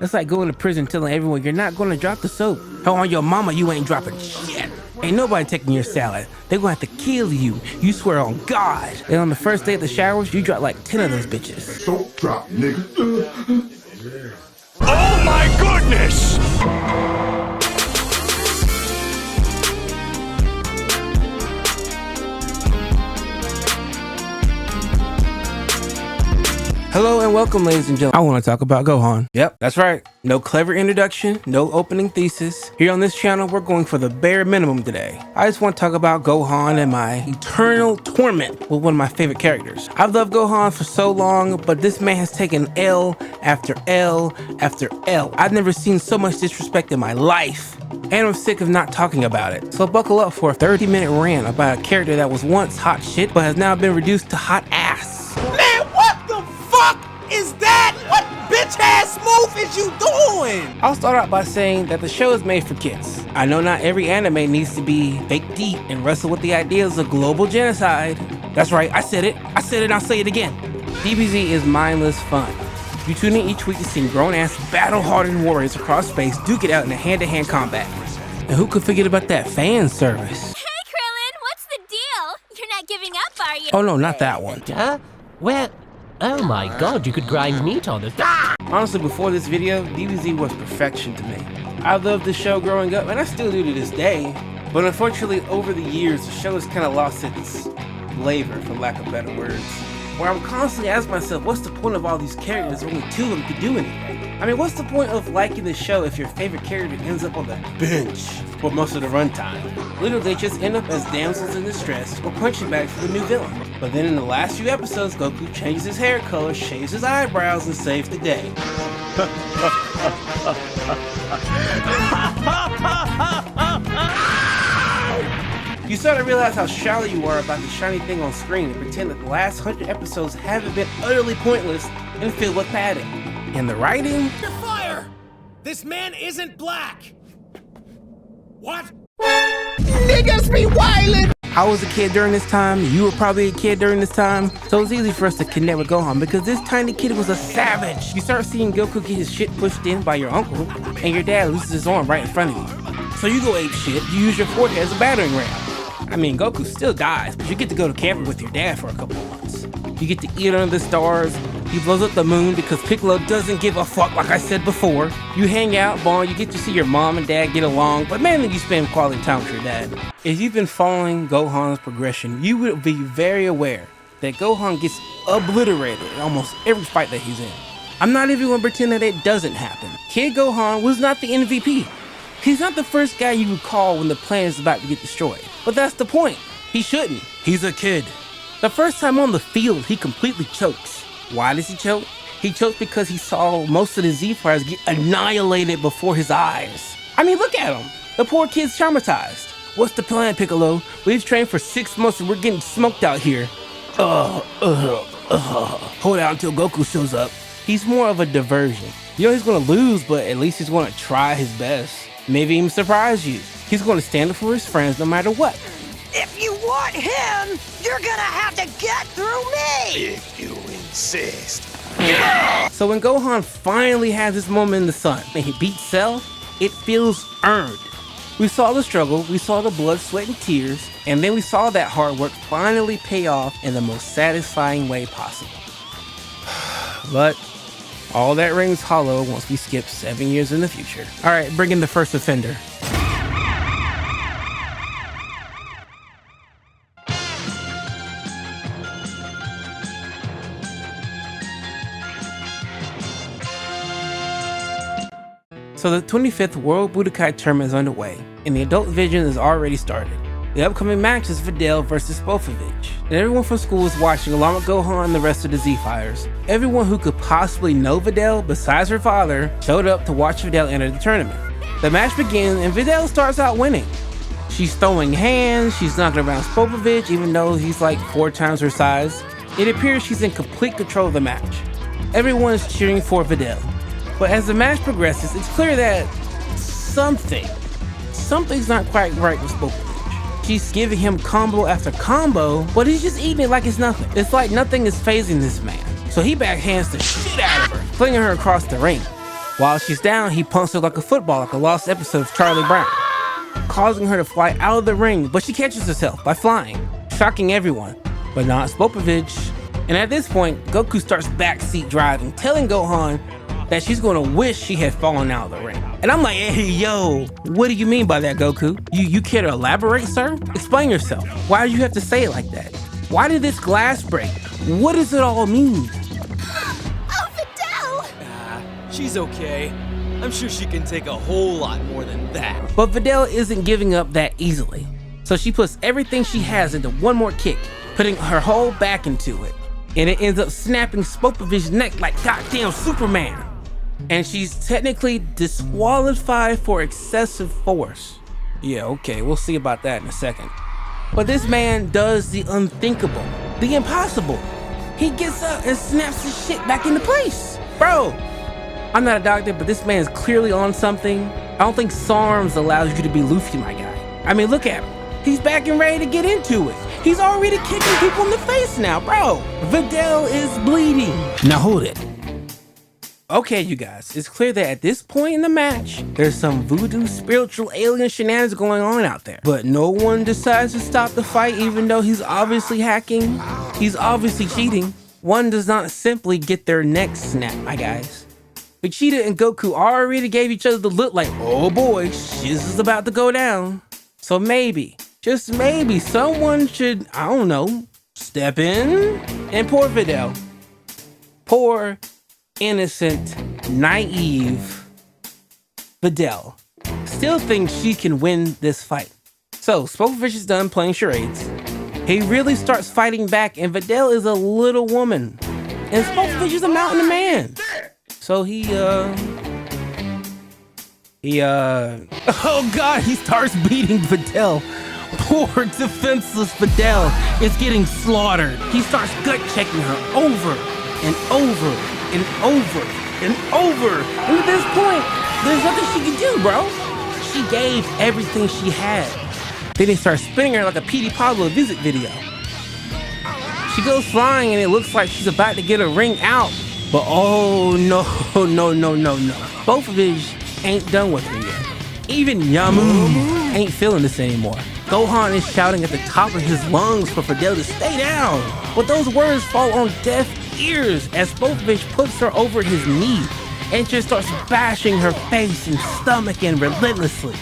That's like going to prison telling everyone you're not gonna drop the soap. How on your mama you ain't dropping shit. Ain't nobody taking your salad. They gonna have to kill you. You swear on God. And on the first day of the showers, you drop like 10 of those bitches. Soap drop, nigga. Oh my goodness! Hello and welcome, ladies and gentlemen. I want to talk about Gohan. Yep, that's right. No clever introduction, no opening thesis. Here on this channel, we're going for the bare minimum today. I just want to talk about Gohan and my eternal torment with one of my favorite characters. I've loved Gohan for so long, but this man has taken L after L after L. I've never seen so much disrespect in my life. And I'm sick of not talking about it. So buckle up for a 30-minute rant about a character that was once hot shit, but has now been reduced to hot ass. Man, what the fuck is that? What bitch ass move is you doing? I'll start out by saying that the show is made for kids. I know not every anime needs to be fake deep and wrestle with the ideas of global genocide. That's right, I said it, and I'll say it again. DBZ is mindless fun. You tune in each week to see grown-ass, battle-hardened warriors across space duke it out in a hand-to-hand combat. And who could forget about that fan service? Hey, Krillin, what's the deal? You're not giving up, are you? Oh no, not that one. Well, oh my god, you could grind meat on it. Honestly, before this video, DBZ was perfection to me. I loved the show growing up, and I still do to this day. But unfortunately, over the years, the show has kind of lost its flavor, for lack of better words. Where I'm constantly asking myself, what's the point of all these characters? Only two of them could do anything. I mean, what's the point of liking the show if your favorite character ends up on the bench for most of the runtime? Literally, they just end up as damsels in distress or punching bags for the new villain. But then in the last few episodes, Goku changes his hair color, shaves his eyebrows, and saves the day. You start to realize how shallow you are about the shiny thing on screen and pretend that the last 100 episodes haven't been utterly pointless and filled with padding. And the writing? You're fire! This man isn't black! What? Niggas be wildin'! I was a kid during this time, you were probably a kid during this time, so it was easy for us to connect with Gohan because this tiny kid was a savage. You start seeing Goku get his shit pushed in by your uncle, and your dad loses his arm right in front of you. So you go ape shit, you use your forehead as a battering ram. I mean, Goku still dies, but you get to go to camping with your dad for a couple of months. You get to eat under the stars, he blows up the moon because Piccolo doesn't give a fuck like I said before. You hang out, bond, you get to see your mom and dad get along, but mainly you spend quality time with your dad. If you've been following Gohan's progression, you will be very aware that Gohan gets obliterated in almost every fight that he's in. I'm not even gonna pretend that it doesn't happen. Kid Gohan was not the MVP. He's not the first guy you would call when the planet is about to get destroyed. But that's the point. He shouldn't. He's a kid. The first time on the field, he completely chokes. Why does he choke? He chokes because he saw most of the Z-Fighters get annihilated before his eyes. I mean, look at him. The poor kid's traumatized. What's the plan, Piccolo? We've trained for 6 months and we're getting smoked out here. Hold out until Goku shows up. He's more of a diversion. You know he's gonna lose, but at least he's gonna try his best. Maybe even surprise you. He's gonna stand up for his friends no matter what. If you want him, you're gonna have to get through me! If you insist. So when Gohan finally has his moment in the sun and he beats Cell, it feels earned. We saw the struggle, we saw the blood, sweat, and tears, and then we saw that hard work finally pay off in the most satisfying way possible. But all that rings hollow once we skip 7 years in the future. Alright, bring in the first offender. So the 25th World Budokai Tournament is underway, and the adult division is already started. The upcoming match is Videl versus Spopovich, and everyone from school is watching along with Gohan and the rest of the Z-Fighters. Everyone who could possibly know Videl besides her father showed up to watch Videl enter the tournament. The match begins and Videl starts out winning. She's throwing hands, she's knocking around Spopovich even though he's like 4 times her size. It appears she's in complete control of the match. Everyone is cheering for Videl. But as the match progresses, it's clear that something's not quite right with Spopovich. She's giving him combo after combo, but he's just eating it like it's nothing. It's like nothing is phasing this man. So he backhands the shit out of her, flinging her across the ring. While she's down, he punks her like a football, like a lost episode of Charlie Brown, causing her to fly out of the ring, but she catches herself by flying, shocking everyone, but not Spopovich. And at this point, Goku starts backseat driving, telling Gohan that she's gonna wish she had fallen out of the ring. And I'm like, hey, yo, what do you mean by that, Goku? You care to elaborate, sir? Explain yourself. Why do you have to say it like that? Why did this glass break? What does it all mean? Oh, Videl! She's okay. I'm sure she can take a whole lot more than that. But Videl isn't giving up that easily. So she puts everything she has into one more kick, putting her whole back into it. And it ends up snapping Spopovich's neck like goddamn Superman. And she's technically disqualified for excessive force. Yeah, okay, we'll see about that in a second. But this man does the unthinkable, the impossible. He gets up and snaps his shit back into place. Bro, I'm not a doctor, but this man is clearly on something. I don't think SARMs allows you to be Luffy, my guy. I mean, look at him. He's back and ready to get into it. He's already kicking people in the face now, bro. Videl is bleeding. Now hold it. Okay, you guys, it's clear that at this point in the match, there's some voodoo spiritual alien shenanigans going on out there. But no one decides to stop the fight even though he's obviously hacking. He's obviously cheating. One does not simply get their neck snapped, my guys. Vegeta and Goku already gave each other the look like, oh boy, shiz is about to go down. So maybe, just maybe, someone should, I don't know, step in and poor Videl. Poor, innocent, naive Videl still thinks she can win this fight. So Spopovich is done playing charades. He really starts fighting back, and Videl is a little woman. And Spopovich is a mountain man. So oh god, he starts beating Videl. Poor defenseless Videl is getting slaughtered. He starts gut checking her over and over and over and over. And at this point, there's nothing she can do, bro. She gave everything she had. Then he starts spinning her like a Petey Pablo visit video. She goes flying and it looks like she's about to get a ring out. But oh no, Spopovich ain't done with her yet. Even Yamu ain't feeling this anymore. Gohan is shouting at the top of his lungs for Videl to stay down. But those words fall on deaf ears as Spopovich puts her over his knee and just starts bashing her face and stomach in relentlessly.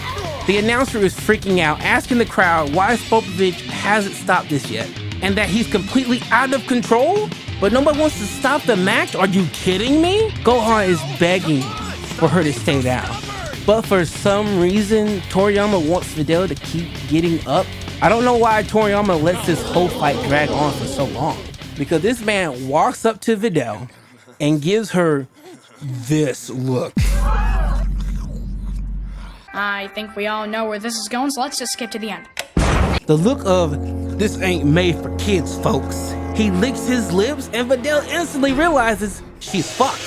The announcer is freaking out, asking the crowd why Spopovich hasn't stopped this yet, and that he's completely out of control? But nobody wants to stop the match? Are you kidding me? Gohan is begging for her to stay down. But for some reason, Toriyama wants Videl to keep getting up. I don't know why Toriyama lets this whole fight drag on for so long. Because this man walks up to Videl and gives her this look. I think we all know where this is going, so let's just skip to the end. The look of, this ain't made for kids, folks. He licks his lips and Videl instantly realizes she's fucked.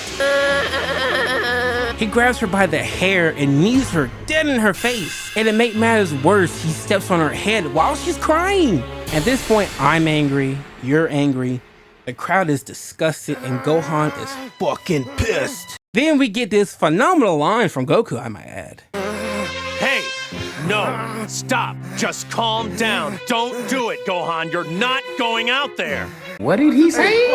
He grabs her by the hair and knees her dead in her face. And to make matters worse, he steps on her head while she's crying. At this point, I'm angry, you're angry, the crowd is disgusted, and Gohan is fucking pissed. Then we get this phenomenal line from Goku, I might add. Hey, no, stop. Just calm down. Don't do it, Gohan. You're not going out there. What did he say?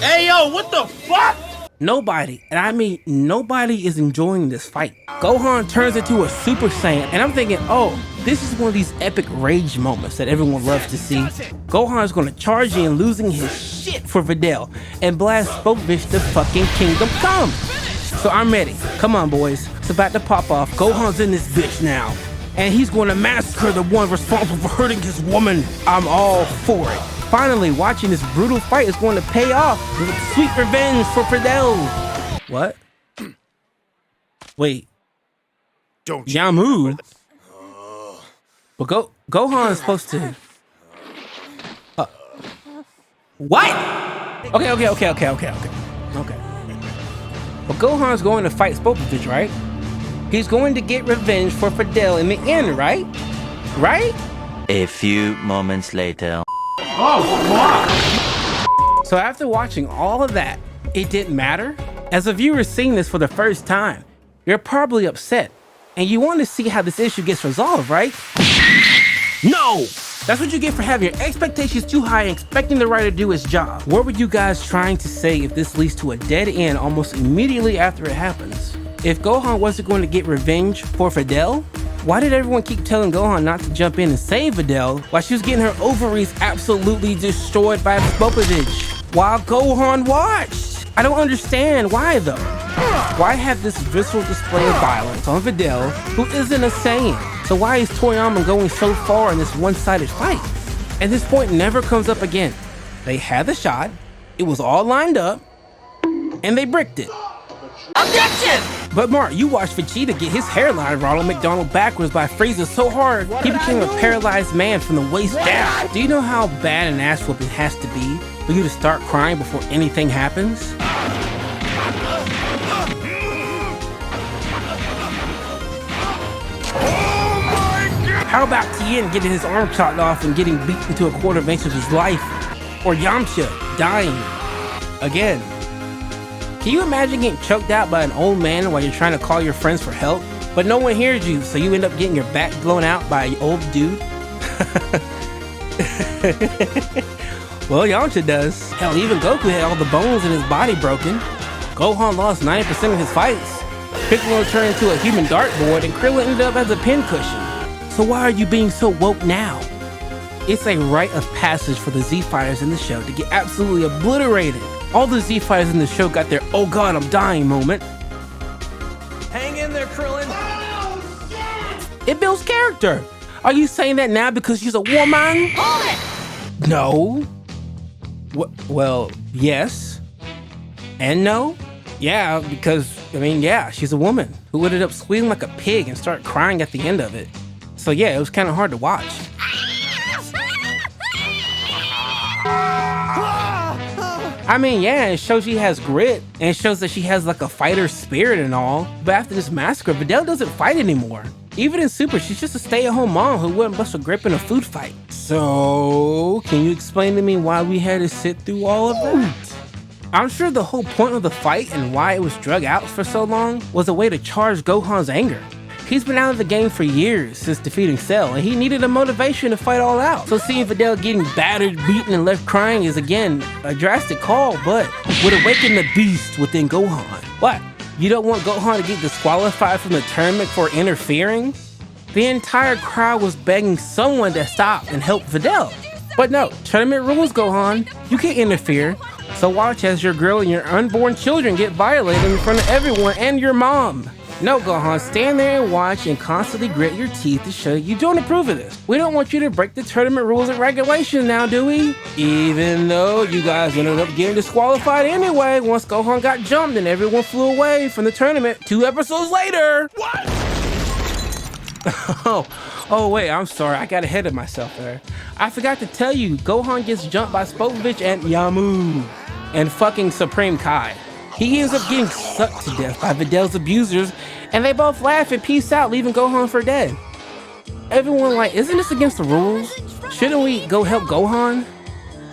Hey, yo, what the fuck? Nobody, and I mean nobody, is enjoying this fight. Gohan turns into a Super Saiyan, and I'm thinking, oh, this is one of these epic rage moments that everyone loves to see. Gohan is gonna charge in, losing his shit for Videl, and blast Spopovich to fucking Kingdom Come. So I'm ready. Come on, boys. It's about to pop off. Gohan's in this bitch now, and he's gonna massacre the one responsible for hurting his woman. I'm all for it. Finally, watching this brutal fight is going to pay off with sweet revenge for Videl. What? Wait. Don't Yamu? But Gohan is supposed to... what? Okay. But Gohan's going to fight Spopovich, right? He's going to get revenge for Videl in the end, right? Right? A few moments later. So after watching all of that, it didn't matter. As a viewer seeing this for the first time, you're probably upset, and you want to see how this issue gets resolved, right? No! That's what you get for having your expectations too high and expecting the writer to do his job. What were you guys trying to say if this leads to a dead end almost immediately after it happens? If Gohan wasn't going to get revenge for Videl, why did everyone keep telling Gohan not to jump in and save Videl while she was getting her ovaries absolutely destroyed by Spopovich while Gohan watched? I don't understand why though. Why have this visceral display of violence on Videl who isn't a Saiyan? So why is Toriyama going so far in this one-sided fight? And this point never comes up again. They had the shot, it was all lined up, and they bricked it. Objection! But Mark, you watched Vegeta get his hairline Ronald McDonald backwards by Frieza so hard, he became a paralyzed man from the waist down. Do you know how bad an ass whooping has to be for you to start crying before anything happens? How about Tien getting his arm chopped off and getting beaten to a quarter of an inch of his life? Or Yamcha dying again? Can you imagine getting choked out by an old man while you're trying to call your friends for help, but no one hears you, so you end up getting your back blown out by an old dude? Well, Yamcha does. Hell, even Goku had all the bones in his body broken. Gohan lost 90% of his fights. Piccolo turned into a human dartboard, and Krillin ended up as a pincushion. So why are you being so woke now? It's a rite of passage for the Z fighters in the show to get absolutely obliterated. All the Z fighters in the show got their "oh god, I'm dying" moment. Hang in there, Krillin. It builds character. Are you saying that now because she's a woman? No. Well, yes. And no. Yeah, because, yeah, she's a woman who ended up squealing like a pig and start crying at the end of it. So yeah, it was kind of hard to watch. Yeah, it shows she has grit, and it shows that she has like a fighter spirit and all. But after this massacre, Videl doesn't fight anymore. Even in Super, she's just a stay-at-home mom who wouldn't bust a grip in a food fight. So, can you explain to me why we had to sit through all of that? I'm sure the whole point of the fight and why it was drug out for so long was a way to charge Gohan's anger. He's been out of the game for years since defeating Cell, and he needed a motivation to fight all out. So seeing Videl getting battered, beaten, and left crying is again a drastic call, but would awaken the beast within Gohan. What? You don't want Gohan to get disqualified from the tournament for interfering? The entire crowd was begging someone to stop and help Videl. But no, tournament rules, Gohan. You can't interfere. So watch as your girl and your unborn children get violated in front of everyone and your mom. No, Gohan, stand there and watch and constantly grit your teeth to show you don't approve of this. We don't want you to break the tournament rules and regulations now, do we? Even though you guys ended up getting disqualified anyway once Gohan got jumped and everyone flew away from the tournament 2 episodes later. What? Oh wait, I'm sorry, I got ahead of myself there. I forgot to tell you, Gohan gets jumped by Spopovich and Yamu and fucking Supreme Kai. He ends up getting sucked to death by Videl's abusers, and they both laugh and peace out, leaving Gohan for dead. Everyone like, isn't this against the rules? Shouldn't we go help Gohan?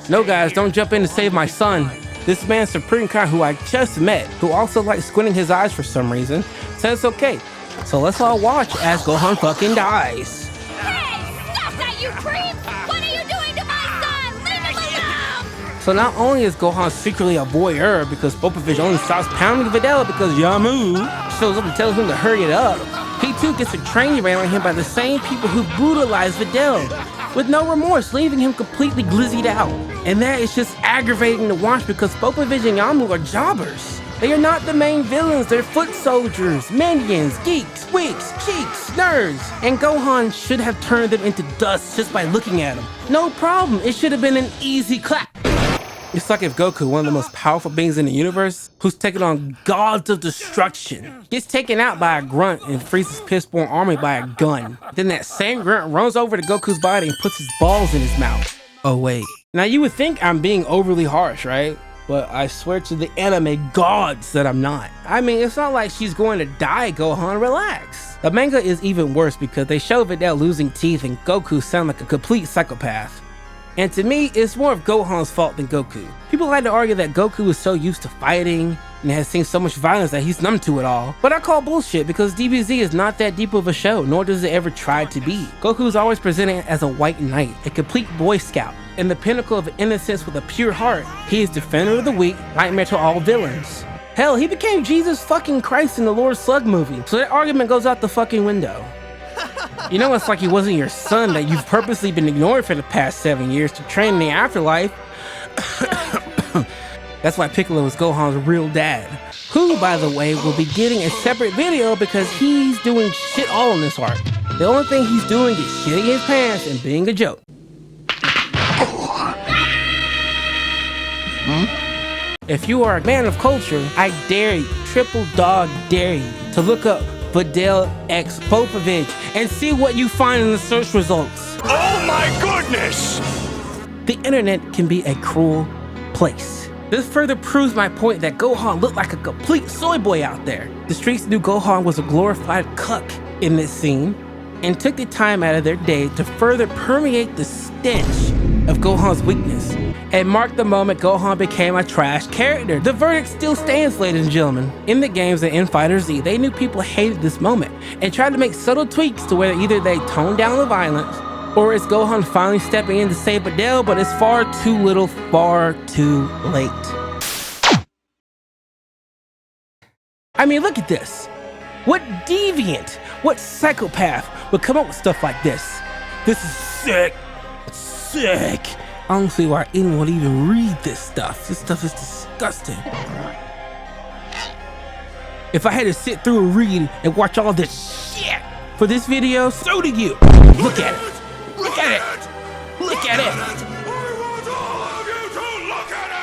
No guys, don't jump in to save my son. This man Supreme Kai, who I just met, who also likes squinting his eyes for some reason, says it's okay. So let's all watch as Gohan fucking dies. Hey, stop that, you creep! What are you doing to my son? Leave him alone! So not only is Gohan secretly a voyeur because Spopovich only stops pounding Videl because Yamu shows up and tells him to hurry it up, he too gets a train ran on him by the same people who brutalized Videl with no remorse, leaving him completely glizzied out. And that is just aggravating to watch because Spopovich and Yamu are jobbers. They are not the main villains, they're foot soldiers, minions, geeks, weeks, cheeks, nerds. And Gohan should have turned them into dust just by looking at them. No problem, it should have been an easy clap. It's like if Goku, one of the most powerful beings in the universe, who's taken on gods of destruction, gets taken out by a grunt and freezes Pissborn army by a gun. Then that same grunt runs over to Goku's body and puts his balls in his mouth. Oh wait. Now you would think I'm being overly harsh, right? But I swear to the anime gods that I'm not. It's not like she's going to die, Gohan, relax. The manga is even worse because they show Videl losing teeth and Goku sound like a complete psychopath. And to me, it's more of Gohan's fault than Goku. People like to argue that Goku is so used to fighting and has seen so much violence that he's numb to it all. But I call bullshit because DBZ is not that deep of a show, nor does it ever try to be. Goku is always presented as a white knight, a complete boy scout, and the pinnacle of innocence with a pure heart. He is defender of the weak, nightmare to all villains. Hell, he became Jesus fucking Christ in the Lord Slug movie, so that argument goes out the fucking window. You know, it's like he wasn't your son that you've purposely been ignoring for the past 7 years to train in the afterlife. That's why Piccolo is Gohan's real dad, who, by the way, will be getting a separate video because he's doing shit all in this arc. The only thing he's doing is shitting his pants and being a joke. If you are a man of culture, I dare you, triple dog dare you, to look up Videl X Popovich and see what you find in the search results. Oh my goodness! The internet can be a cruel place. This further proves my point that Gohan looked like a complete soy boy out there. The streets knew Gohan was a glorified cuck in this scene and took the time out of their day to further permeate the stench of Gohan's weakness and mark the moment Gohan became a trash character. The verdict still stands, ladies and gentlemen. In the games and in Fighter Z, they knew people hated this moment and tried to make subtle tweaks to where either they toned down the violence or it's Gohan finally stepping in to save Videl, but it's far too little, far too late. I mean, look at this. What deviant, what psychopath would come up with stuff like this? This is sick. Sick. I don't see why anyone would even read this stuff. This stuff is disgusting. If I had to sit through and read and watch all this shit for this video, so do you. Look at it. Look at it. Look at it. I want all of you to look at it!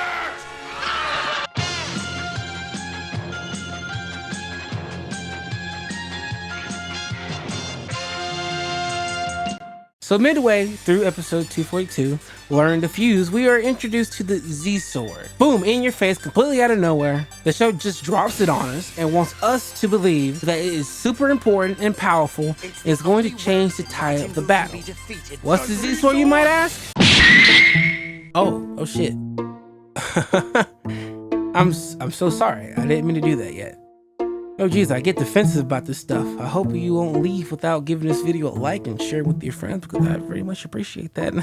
So midway through episode 242, Learn to Fuse, we are introduced to the Z-Sword. Boom, in your face, completely out of nowhere. The show just drops it on us and wants us to believe that it is super important and powerful and is going to change the tide of the battle. What's the Z-Sword, you might ask? Oh shit. I'm so sorry. I didn't mean to do that yet. Oh geez, I get defensive about this stuff. I hope you won't leave without giving this video a like and share it with your friends because I very much appreciate that.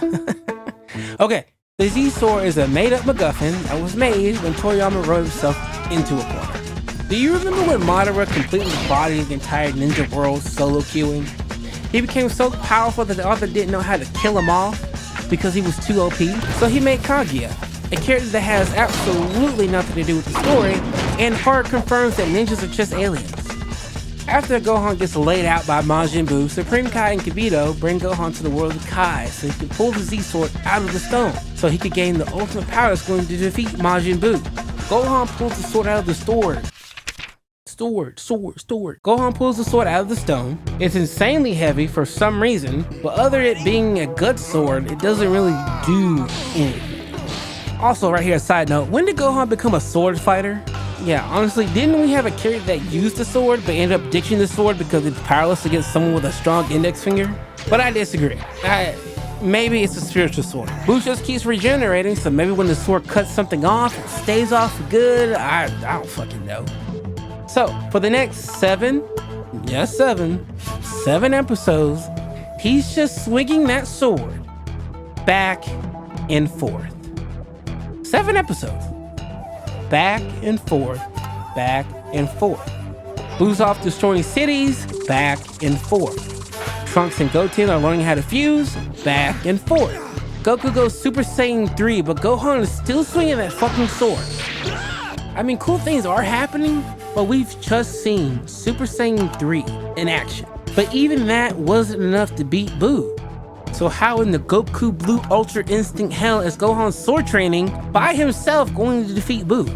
Okay, the Z-Sword is a made-up MacGuffin that was made when Toriyama wrote himself into a corner. Do you remember when Madara completely bodied the entire ninja world solo queuing? He became so powerful that the author didn't know how to kill him off because he was too OP, so he made Kaguya, a character that has absolutely nothing to do with the story, and hard confirms that ninjas are just aliens. After Gohan gets laid out by Majin Buu, Supreme Kai and Kibito bring Gohan to the world of Kai so he can pull the Z-Sword out of the stone, so he could gain the ultimate power that's going to defeat Majin Buu. Gohan pulls the sword out of the sword. Gohan pulls the sword out of the stone. It's insanely heavy for some reason, but other than it being a gut sword, it doesn't really do anything. Also, right here, a side note, when did Gohan become a sword fighter? Yeah, honestly, didn't we have a character that used the sword but ended up ditching the sword because it's powerless against someone with a strong index finger? But I disagree. Maybe it's a spiritual sword. Buu just keeps regenerating, so maybe when the sword cuts something off, it stays off for good. I don't fucking know. So, for the next seven episodes, he's just swinging that sword back and forth. 7 episodes. Back and forth, back and forth. Buu's off destroying cities, back and forth. Trunks and Goten are learning how to fuse, back and forth. Goku goes Super Saiyan 3, but Gohan is still swinging that fucking sword. I mean, cool things are happening, but we've just seen Super Saiyan 3 in action. But even that wasn't enough to beat Buu. So how in the Goku Blue Ultra Instinct hell is Gohan's sword training by himself going to defeat Buu?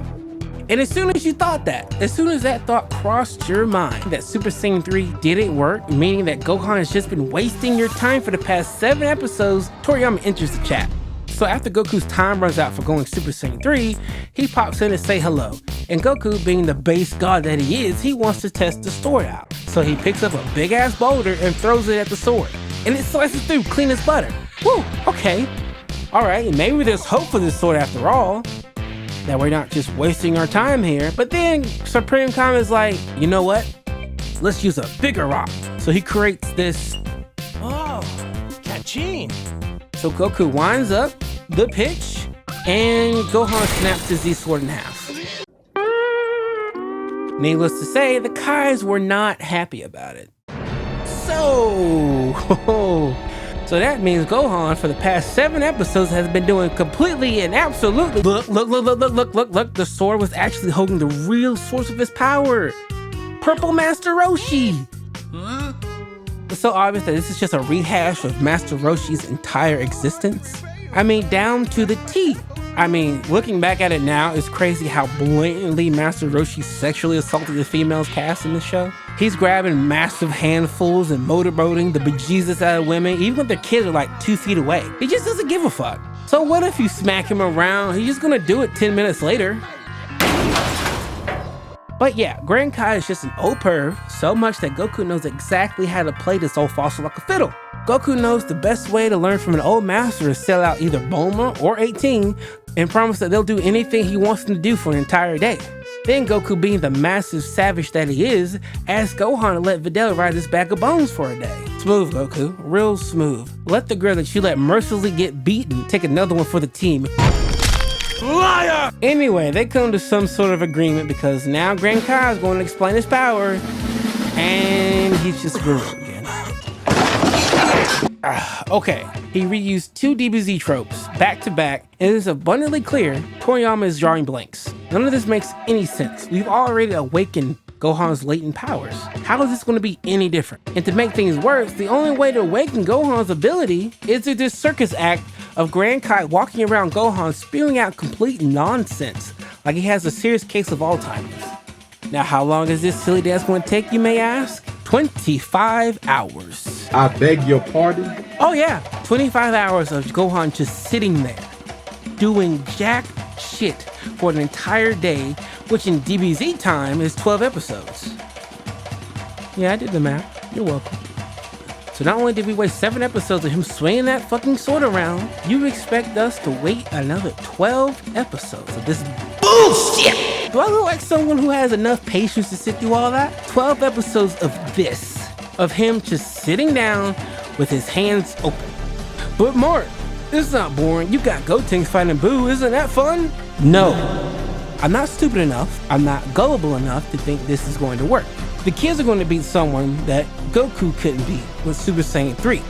And as soon as you thought that, as soon as that thought crossed your mind that Super Saiyan 3 didn't work, meaning that Gohan has just been wasting your time for the past 7 episodes, Toriyama enters the chat. So after Goku's time runs out for going Super Saiyan 3, he pops in to say hello. And Goku, being the base god that he is, he wants to test the sword out. So he picks up a big ass boulder and throws it at the sword. And it slices through clean as butter. Woo, okay. Alright, maybe there's hope for this sword after all. That we're not just wasting our time here. But then Supreme Khan is like, you know what? Let's use a bigger rock. So he creates this. Oh, Kachin. So Goku winds up the pitch and Gohan snaps his Z sword in half. Needless to say, the Kais were not happy about it. So that means Gohan for the past 7 episodes has been doing completely and absolutely look, the sword was actually holding the real source of his power. Purple Master Roshi. Huh? It's so obvious that this is just a rehash of Master Roshi's entire existence. I mean, down to the T. I mean, looking back at it now, it's crazy how blatantly Master Roshi sexually assaulted the females cast in the show. He's grabbing massive handfuls and motorboating the bejesus out of women, even when their kids are like 2 feet away. He just doesn't give a fuck. So what if you smack him around? He's just gonna do it 10 minutes later. But yeah, Grand Kai is just an old perv, so much that Goku knows exactly how to play this old fossil like a fiddle. Goku knows the best way to learn from an old master is sell out either Bulma or 18 and promise that they'll do anything he wants them to do for an entire day. Then Goku, being the massive savage that he is, asks Gohan to let Videl ride this bag of bones for a day. Smooth, Goku, real smooth. Let the girl that you let mercilessly get beaten take another one for the team. Liar! Anyway, they come to some sort of agreement because now Grand Kai is going to explain his power, and he's just screwed again. Okay, he reused 2 DBZ tropes back to back, and it is abundantly clear Toriyama is drawing blanks. None of this makes any sense. We've already awakened Gohan's latent powers. How is this going to be any different? And to make things worse, the only way to awaken Gohan's ability is through this circus act of Grand Kai walking around Gohan spewing out complete nonsense, like he has a serious case of Alzheimer's. Now, how long is this silly dance going to take, you may ask? 25 hours. I beg your pardon? Oh yeah, 25 hours of Gohan just sitting there, doing jack shit for an entire day, which in DBZ time is 12 episodes. Yeah, I did the math. You're welcome. So not only did we waste 7 episodes of him swinging that fucking sword around, you expect us to wait another 12 episodes of this bullshit! Do I look like someone who has enough patience to sit through all that? 12 episodes of this, of him just sitting down with his hands open. But Mark, it's not boring. You got Gotenks fighting Buu, isn't that fun? No. I'm not stupid enough, I'm not gullible enough to think this is going to work. The kids are going to beat someone that Goku couldn't beat with Super Saiyan 3,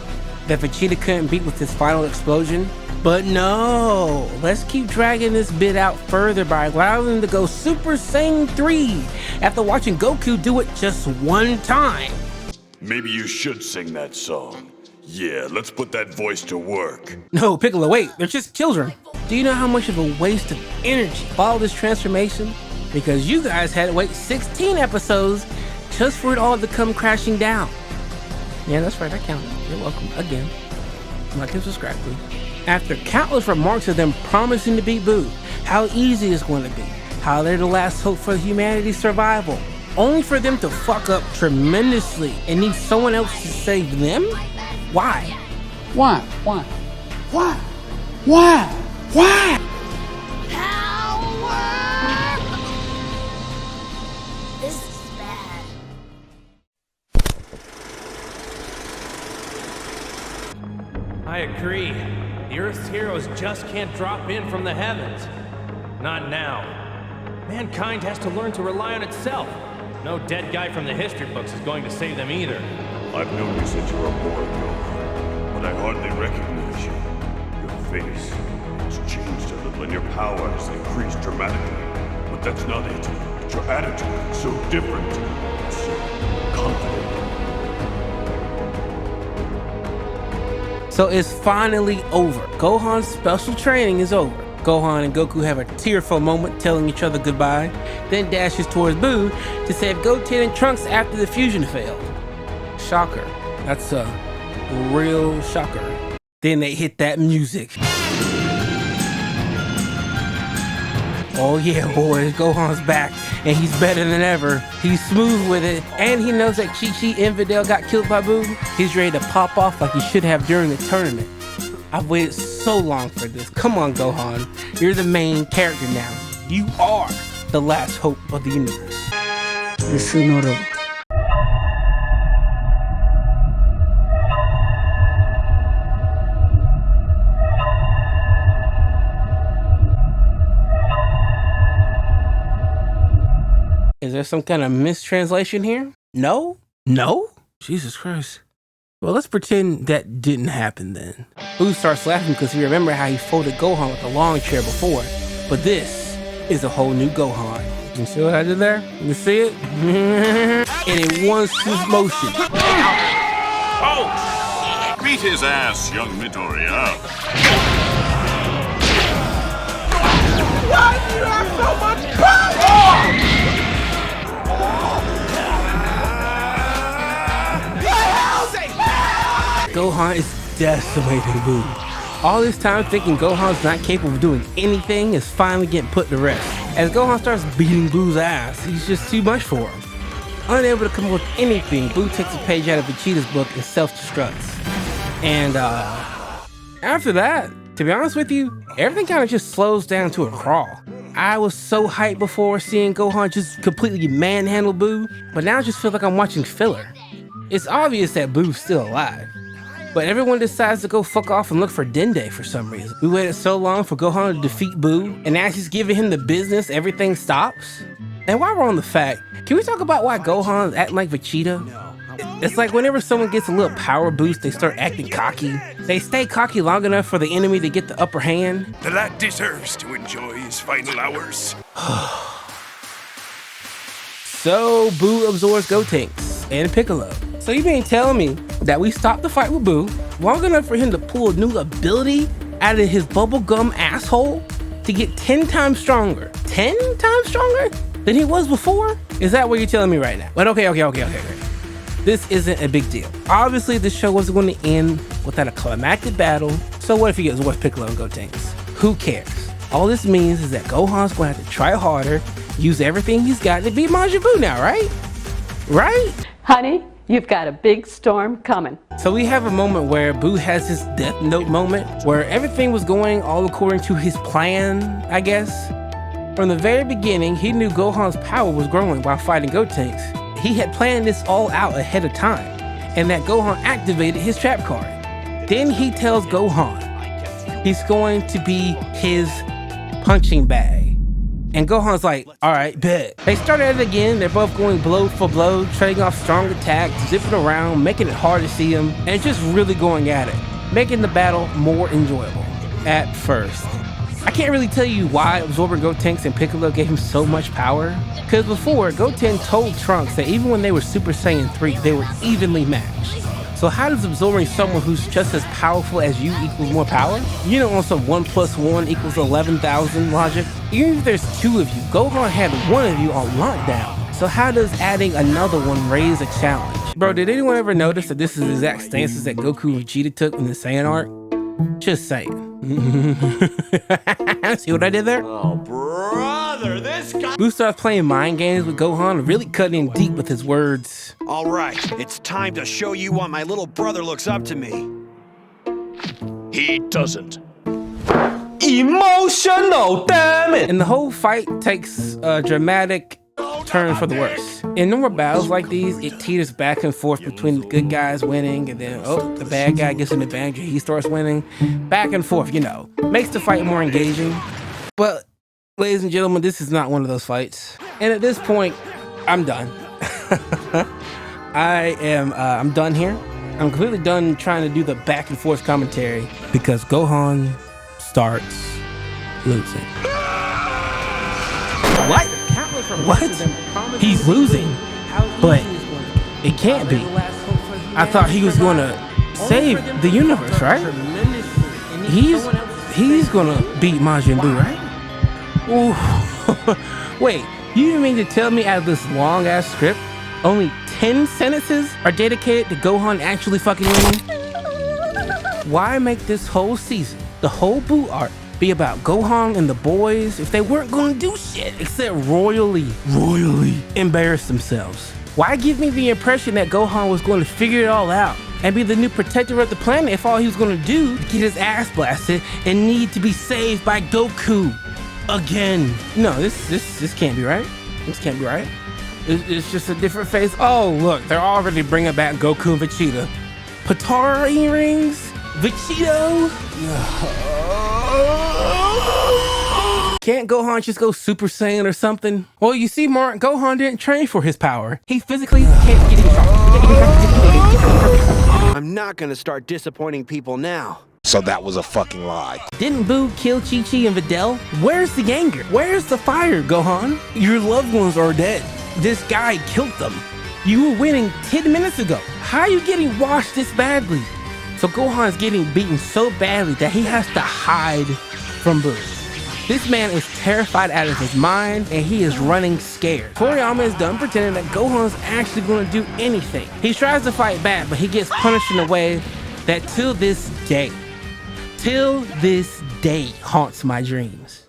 that Vegeta couldn't beat with his final explosion. But no, let's keep dragging this bit out further by allowing them to go Super Saiyan 3 after watching Goku do it just one time. Maybe you should sing that song. Yeah, let's put that voice to work. No, Piccolo, wait, they're just children. Do you know how much of a waste of energy followed this transformation? Because you guys had to wait 16 episodes just for it all to come crashing down. Yeah, that's right, I counted. You're welcome, again. Like and subscribe, please. After countless remarks of them promising to beat Buu, how easy it's going to be, how they're the last hope for humanity's survival, only for them to fuck up tremendously and need someone else to save them? Why? Why? Why? Why? Why? Why? This is bad. I agree. The Earth's heroes just can't drop in from the heavens. Not now. Mankind has to learn to rely on itself. No dead guy from the history books is going to save them either. I've known you since you were born, Gohan, but I hardly recognize you. Your face has changed a little and your power has increased dramatically. But that's not it. It's your attitude. It's so different. It's so confident. So it's finally over. Gohan's special training is over. Gohan and Goku have a tearful moment telling each other goodbye, then dashes towards Buu to save Goten and Trunks after the fusion failed. Shocker. That's a real shocker. Then they hit that music. Oh yeah, boys, Gohan's back, and he's better than ever. He's smooth with it, and he knows that Chi-Chi and Videl got killed by Buu. He's ready to pop off like he should have during the tournament. I've waited so long for this. Come on, Gohan. You're the main character now. You are the last hope of the universe. Is there some kind of mistranslation here? No? No? Jesus Christ. Well, let's pretend that didn't happen then. Buu starts laughing because he remembered how he folded Gohan with a long chair before. But this is a whole new Gohan. You see what I did there? You see it? And in one swift motion. Oh! Beat his ass, young Midoriya. Why do you have so much power? Gohan is decimating Buu. All this time thinking Gohan's not capable of doing anything is finally getting put to rest. As Gohan starts beating Buu's ass, he's just too much for him. Unable to come up with anything, Buu takes a page out of Vegeta's book and self-destructs. And after that, to be honest with you, everything kind of just slows down to a crawl. I was so hyped before seeing Gohan just completely manhandle Buu, but now I just feel like I'm watching filler. It's obvious that Buu's still alive, but everyone decides to go fuck off and look for Dende for some reason. We waited so long for Gohan to defeat Buu, and as he's giving him the business, everything stops. And while we're on the fact, can we talk about why Gohan's acting like Vegeta? It's like whenever someone gets a little power boost, they start acting cocky. They stay cocky long enough for the enemy to get the upper hand. The lad deserves to enjoy his final hours. So Buu absorbs Gotenks and Piccolo. So you mean telling me that we stopped the fight with Buu long enough for him to pull a new ability out of his bubblegum asshole to get 10 times stronger? 10 times stronger than he was before? Is that what you're telling me right now? But okay. This isn't a big deal. Obviously, this show wasn't going to end without a climactic battle, so what if he gets with Piccolo and Gotenks? Who cares? All this means is that Gohan's going to have to try harder, use everything he's got to beat Majin Buu now, right? Right? Honey, you've got a big storm coming. So we have a moment where Buu has his Death Note moment, where everything was going all according to his plan, I guess. From the very beginning, he knew Gohan's power was growing while fighting Gotenks. He had planned this all out ahead of time, and that Gohan activated his trap card. Then he tells Gohan he's going to be his punching bag. And Gohan's like, alright, bet. They start at it again, they're both going blow for blow, trading off strong attacks, zipping around, making it hard to see him, and just really going at it, making the battle more enjoyable at first. I can't really tell you why absorbing Gotenks and Piccolo gave him so much power, because before, Goten told Trunks that even when they were Super Saiyan 3, they were evenly matched. So how does absorbing someone who's just as powerful as you equals more power? You know, on some 1 + 1 = 11,000 logic? Even if there's 2 of you, Gohan had 1 of you on lockdown. So how does adding another one raise a challenge? Bro, did anyone ever notice that this is the exact stances that Goku and Vegeta took in the Saiyan arc? Just saying. See what I did there? Oh, brother, this guy. Buu starts playing mind games with Gohan, really cutting in deep with his words. All right, it's time to show you why my little brother looks up to me. He doesn't. Emotional, damn it! And the whole fight takes a dramatic turn for the worse. In normal battles like these, it teeters back and forth between the good guys winning and then, the bad guy gets an advantage and he starts winning. Back and forth, you know. Makes the fight more engaging. But, ladies and gentlemen, this is not one of those fights. And at this point, I'm done. I'm done here. I'm completely done trying to do the back and forth commentary because Gohan starts losing. What? What? He's losing, but it can't be. I thought he was going to save the universe, right? He's going to beat Majin Buu, right? Ooh. Wait, you mean to tell me out of this long ass script, only 10 sentences are dedicated to Gohan actually fucking winning? Why make this whole season, the whole Buu arc, be about Gohan and the boys if they weren't gonna do shit except royally embarrass themselves? Why give me the impression that Gohan was going to figure it all out and be the new protector of the planet if all he was gonna do is get his ass blasted and need to be saved by Goku again. No, this can't be right. This can't be right. It's just a different phase. Oh, look, they're already bringing back Goku and Vegeta. Potara earrings? Vegito? Can't Gohan just go Super Saiyan or something? Well, you see, Mark, Gohan didn't train for his power. He physically can't get it. I'm not gonna start disappointing people now. So that was a fucking lie. Didn't Buu kill Chi-Chi and Videl? Where's the anger? Where's the fire, Gohan? Your loved ones are dead. This guy killed them. You were winning 10 minutes ago. How are you getting washed this badly? So Gohan's getting beaten so badly that he has to hide from Buu. This man is terrified out of his mind and he is running scared. Toriyama is done pretending that Gohan's actually going to do anything. He tries to fight back, but he gets punished in a way that till this day haunts my dreams.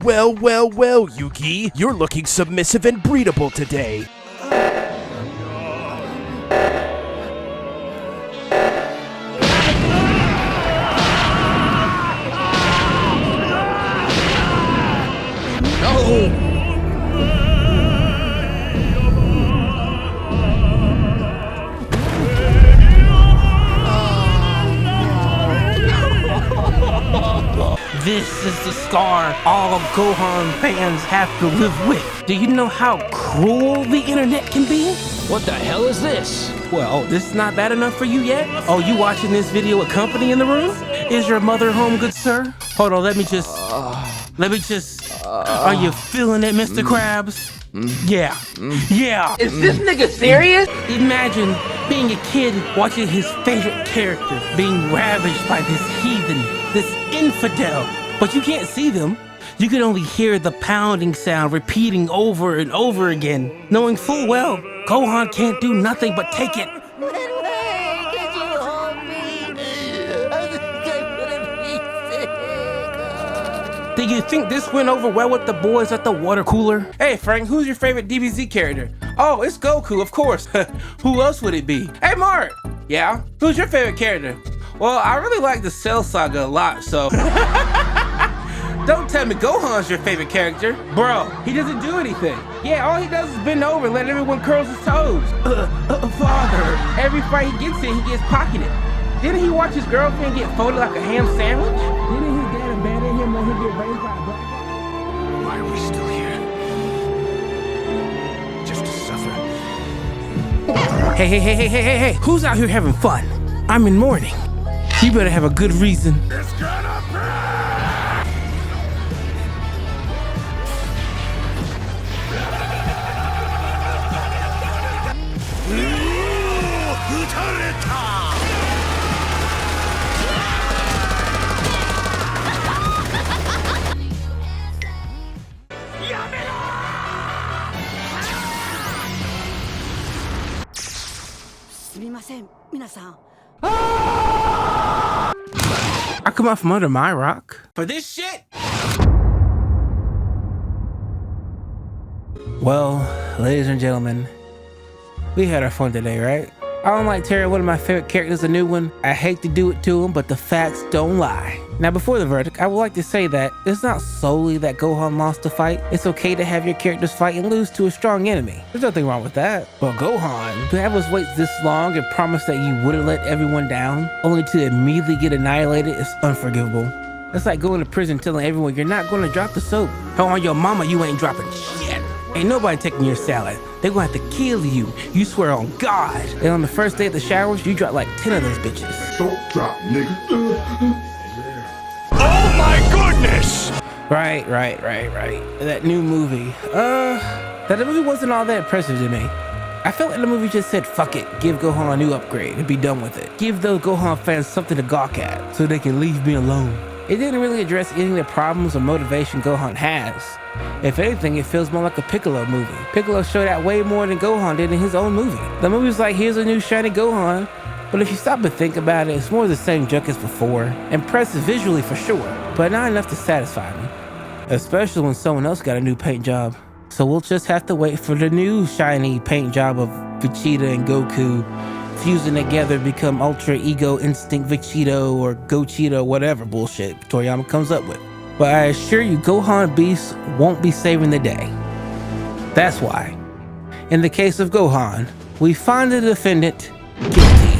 Well, Yuki, you're looking submissive and breedable today. This is the scar all Gohan fans have to live with. Do you know how cruel the internet can be? What the hell is this? Well, this is not bad enough for you yet? Oh, you watching this video with company in the room? Is your mother home, good sir? Hold on, let me just, are you feeling it, Mr. Krabs? Yeah. Is this nigga serious? Imagine being a kid watching his favorite character being ravaged by this heathen, this infidel. But you can't see them. You can only hear the pounding sound repeating over and over again, knowing full well Gohan can't do nothing but take it. Do you think this went over well with the boys at the water cooler? Hey Frank, who's your favorite DBZ character? Oh, it's Goku, of course. Who else would it be? Hey Mark! Yeah? Who's your favorite character? Well, I really like the Cell Saga a lot, so... Don't tell me Gohan's your favorite character. Bro, he doesn't do anything. Yeah, all he does is bend over and let everyone curl his toes. Father, every fight he gets in, he gets pocketed. Didn't he watch his girlfriend get folded like a ham sandwich? Didn't his dad abandon him when he get raised by a black guy? Why are we still here? Just to suffer? Hey, who's out here having fun? I'm in mourning. You better have a good reason. It's gonna burn! I come out from under my rock for this shit. Well, ladies and gentlemen, we had our fun today, right? I don't like tearing one of my favorite characters a new one. I hate to do it to him, but the facts don't lie. Now, before the verdict, I would like to say that it's not solely that Gohan lost the fight. It's okay to have your characters fight and lose to a strong enemy. There's nothing wrong with that. But Gohan, to have us wait this long and promise that you wouldn't let everyone down, only to immediately get annihilated, is unforgivable. It's like going to prison telling everyone you're not going to drop the soap. How on your mama you ain't dropping shit. Ain't nobody taking your salad. They're gonna have to kill you. You swear on God. And on the first day of the showers, you drop like 10 of those bitches. Don't drop, nigga. Oh my goodness! Right. That new movie. That movie wasn't all that impressive to me. I felt like the movie just said, fuck it, give Gohan a new upgrade and be done with it. Give those Gohan fans something to gawk at so they can leave me alone. It didn't really address any of the problems or motivation Gohan has. If anything, it feels more like a Piccolo movie. Piccolo showed out way more than Gohan did in his own movie. The movie's like, here's a new shiny Gohan, but if you stop and think about it, it's more the same junk as before. Impressive visually for sure, but not enough to satisfy me. Especially when someone else got a new paint job. So we'll just have to wait for the new shiny paint job of Vegeta and Goku fusing together become Ultra Ego Instinct Vegito or Gochita or whatever bullshit Toriyama comes up with. But I assure you, Gohan Beast won't be saving the day. That's why, in the case of Gohan, we find the defendant guilty.